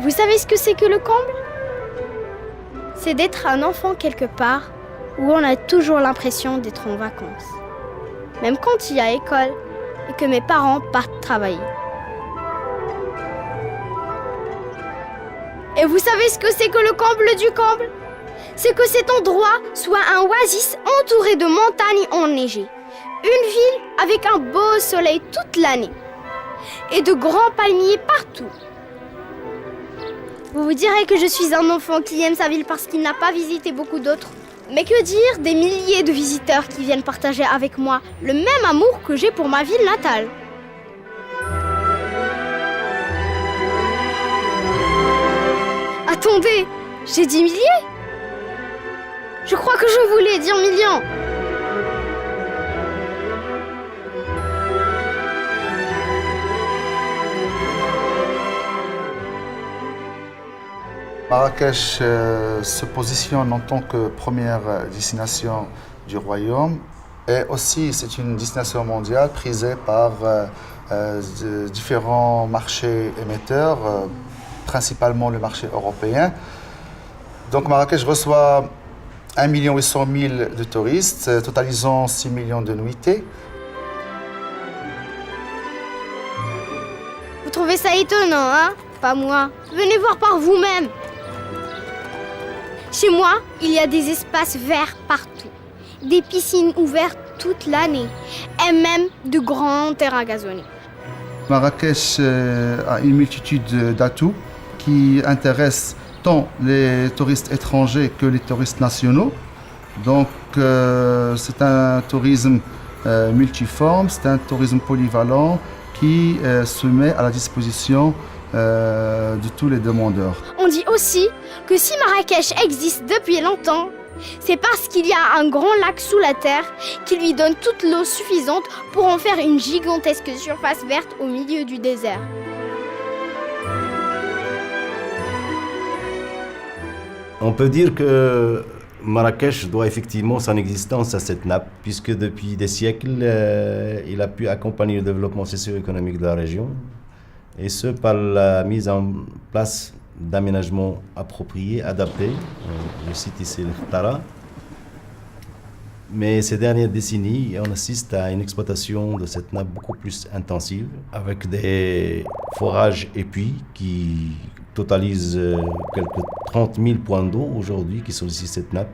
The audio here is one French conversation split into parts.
Vous savez ce que c'est que le comble? C'est d'être un enfant quelque part où on a toujours l'impression d'être en vacances. Même quand il y a école et que mes parents partent travailler. Et vous savez ce que c'est que le comble du comble? C'est que cet endroit soit un oasis entouré de montagnes enneigées. Une ville avec un beau soleil toute l'année. Et de grands palmiers partout. Vous vous direz que je suis un enfant qui aime sa ville parce qu'il n'a pas visité beaucoup d'autres. Mais que dire des milliers de visiteurs qui viennent partager avec moi le même amour que j'ai pour ma ville natale. Attendez, j'ai dit milliers? Je crois que je voulais dire millions. Marrakech se positionne en tant que première destination du royaume et aussi c'est une destination mondiale prisée par différents marchés émetteurs, principalement le marché européen. Donc Marrakech reçoit 1 800 000 de touristes, totalisant 6 millions de nuitées. Vous trouvez ça étonnant, hein? Pas moi. Venez voir par vous-même. Chez moi, il y a des espaces verts partout, des piscines ouvertes toute l'année et même de grands terrains gazonnés. Marrakech a une multitude d'atouts qui intéressent tant les touristes étrangers que les touristes nationaux. Donc c'est un tourisme multiforme, c'est un tourisme polyvalent qui se met à la disposition de tous les demandeurs. On dit aussi que si Marrakech existe depuis longtemps, c'est parce qu'il y a un grand lac sous la terre qui lui donne toute l'eau suffisante pour en faire une gigantesque surface verte au milieu du désert. On peut dire que Marrakech doit effectivement son existence à cette nappe, puisque depuis des siècles, il a pu accompagner le développement socio-économique de la région, et ce par la mise en place d'aménagements appropriés, adaptés. Je cite ici le Tara. Mais ces dernières décennies, on assiste à une exploitation de cette nappe beaucoup plus intensive, avec des forages et puits qui totalisent quelques 30 000 points d'eau aujourd'hui qui sollicitent cette nappe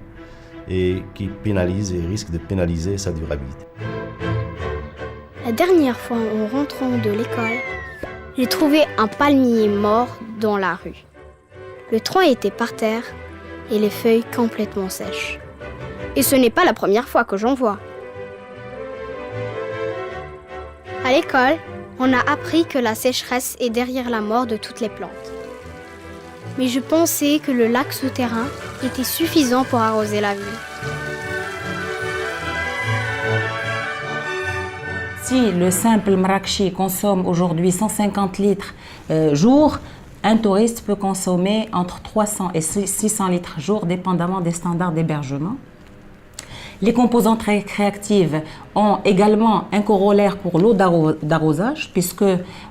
et qui pénalisent et risquent de pénaliser sa durabilité. La dernière fois, en rentrant de l'école, j'ai trouvé un palmier mort dans la rue. Le tronc était par terre et les feuilles complètement sèches. Et ce n'est pas la première fois que j'en vois. À l'école, on a appris que la sécheresse est derrière la mort de toutes les plantes. Mais je pensais que le lac souterrain était suffisant pour arroser la ville. Si le simple Marrakchi consomme aujourd'hui 150 litres jour, un touriste peut consommer entre 300 et 600 litres jour, dépendamment des standards d'hébergement. Les composantes récréatives ont également un corollaire pour l'eau d'arrosage, puisque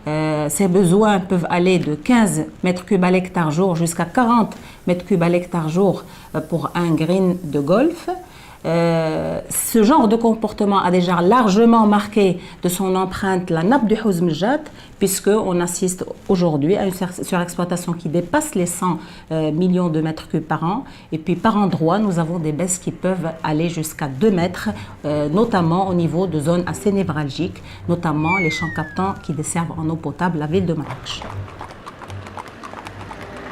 ces besoins peuvent aller de 15 m3 à l'hectare jour jusqu'à 40 m3 à l'hectare jour pour un green de golf. Ce genre de comportement a déjà largement marqué de son empreinte la nappe du Houz Mejjat, puisqu'on assiste aujourd'hui à une surexploitation qui dépasse les 100 millions de mètres cubes par an. Et puis par endroits, nous avons des baisses qui peuvent aller jusqu'à 2 mètres, notamment au niveau de zones assez névralgiques, notamment les champs captants qui desservent en eau potable la ville de Marrakech.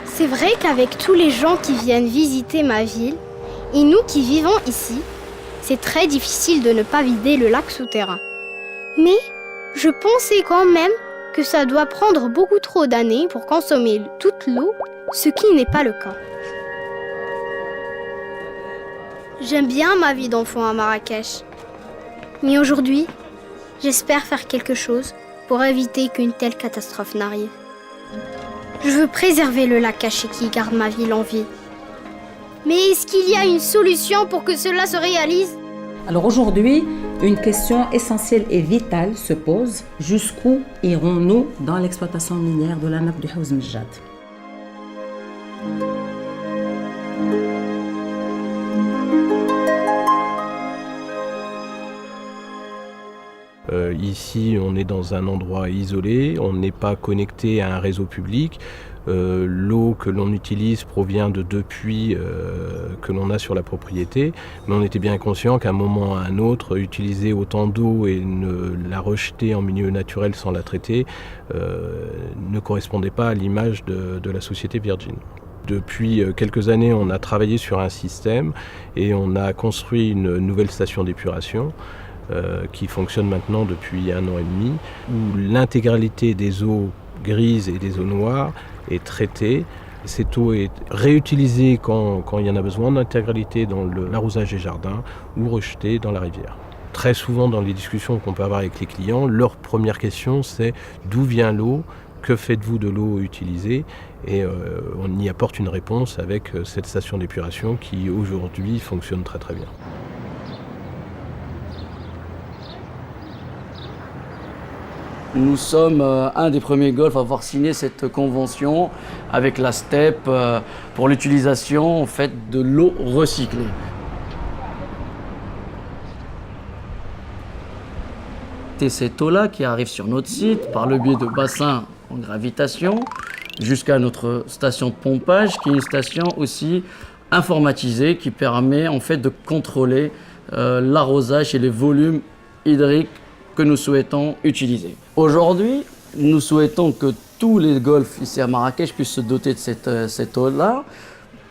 C'est vrai qu'avec tous les gens qui viennent visiter ma ville, et nous qui vivons ici, c'est très difficile de ne pas vider le lac souterrain. Mais je pensais quand même que ça doit prendre beaucoup trop d'années pour consommer toute l'eau, ce qui n'est pas le cas. J'aime bien ma vie d'enfant à Marrakech. Mais aujourd'hui, j'espère faire quelque chose pour éviter qu'une telle catastrophe n'arrive. Je veux préserver le lac caché qui garde ma ville en vie. Mais est-ce qu'il y a une solution pour que cela se réalise? Alors aujourd'hui, une question essentielle et vitale se pose. Jusqu'où irons-nous dans l'exploitation minière de la nappe du Houz Mejjat? Ici, on est dans un endroit isolé, on n'est pas connecté à un réseau public. L'eau que l'on utilise provient de deux puits que l'on a sur la propriété, mais on était bien conscient qu'à un moment ou à un autre, utiliser autant d'eau et la rejeter en milieu naturel sans la traiter ne correspondait pas à l'image de la société Virgin. Depuis quelques années, on a travaillé sur un système et on a construit une nouvelle station d'épuration qui fonctionne maintenant depuis 1 an et demi, où l'intégralité des eaux grises et des eaux noires est traitée. Cette eau est réutilisée quand il y en a besoin, en intégralité dans l'arrosage des jardins ou rejetée dans la rivière. Très souvent dans les discussions qu'on peut avoir avec les clients, leur première question c'est d'où vient l'eau, que faites-vous de l'eau utilisée, et on y apporte une réponse avec cette station d'épuration qui aujourd'hui fonctionne très très bien. Nous sommes un des premiers golfs à avoir signé cette convention avec la STEP pour l'utilisation en fait, de l'eau recyclée. C'est cette eau-là qui arrive sur notre site par le biais de bassins en gravitation jusqu'à notre station de pompage qui est une station aussi informatisée qui permet en fait, de contrôler l'arrosage et les volumes hydriques que nous souhaitons utiliser. Aujourd'hui, nous souhaitons que tous les golfs ici à Marrakech puissent se doter de cette eau-là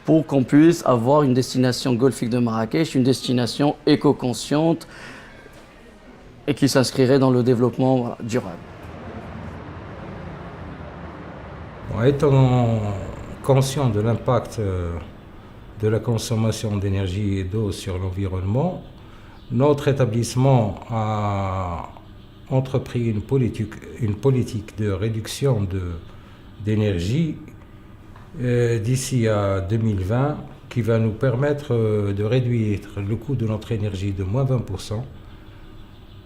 pour qu'on puisse avoir une destination golfique de Marrakech, une destination éco-consciente et qui s'inscrirait dans le développement durable. Bon, étant conscient de l'impact de la consommation d'énergie et d'eau sur l'environnement, notre établissement a entrepris une politique de réduction d'énergie d'ici à 2020 qui va nous permettre de réduire le coût de notre énergie de moins 20%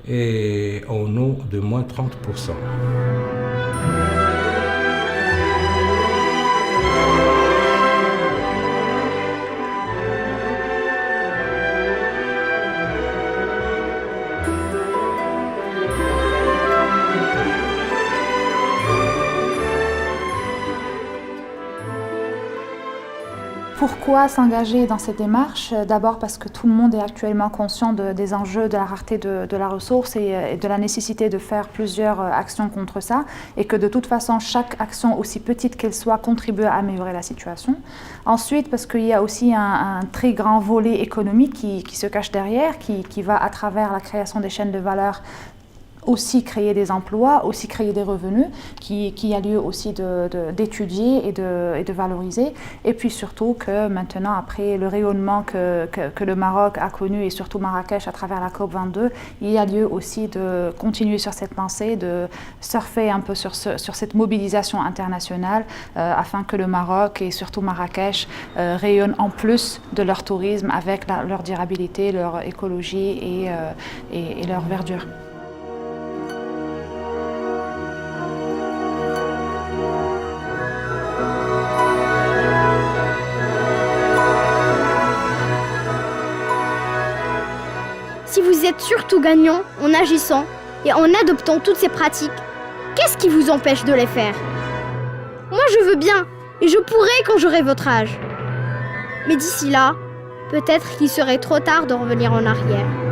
et en eau de moins 30%. Pourquoi s'engager dans cette démarche? D'abord parce que tout le monde est actuellement conscient des enjeux, de la rareté de la ressource et de la nécessité de faire plusieurs actions contre ça et que de toute façon chaque action, aussi petite qu'elle soit, contribue à améliorer la situation. Ensuite parce qu'il y a aussi un très grand volet économique qui se cache derrière, qui va à travers la création des chaînes de valeur aussi créer des emplois, aussi créer des revenus, qui a lieu aussi d'étudier et de valoriser. Et puis surtout que maintenant, après le rayonnement que le Maroc a connu et surtout Marrakech à travers la COP22, il y a lieu aussi de continuer sur cette lancée, de surfer un peu sur cette mobilisation internationale afin que le Maroc et surtout Marrakech rayonnent en plus de leur tourisme avec leur durabilité, leur écologie et leur verdure. Si vous êtes surtout gagnant en agissant et en adoptant toutes ces pratiques, qu'est-ce qui vous empêche de les faire? Moi je veux bien, et je pourrai quand j'aurai votre âge. Mais d'ici là, peut-être qu'il serait trop tard de revenir en arrière.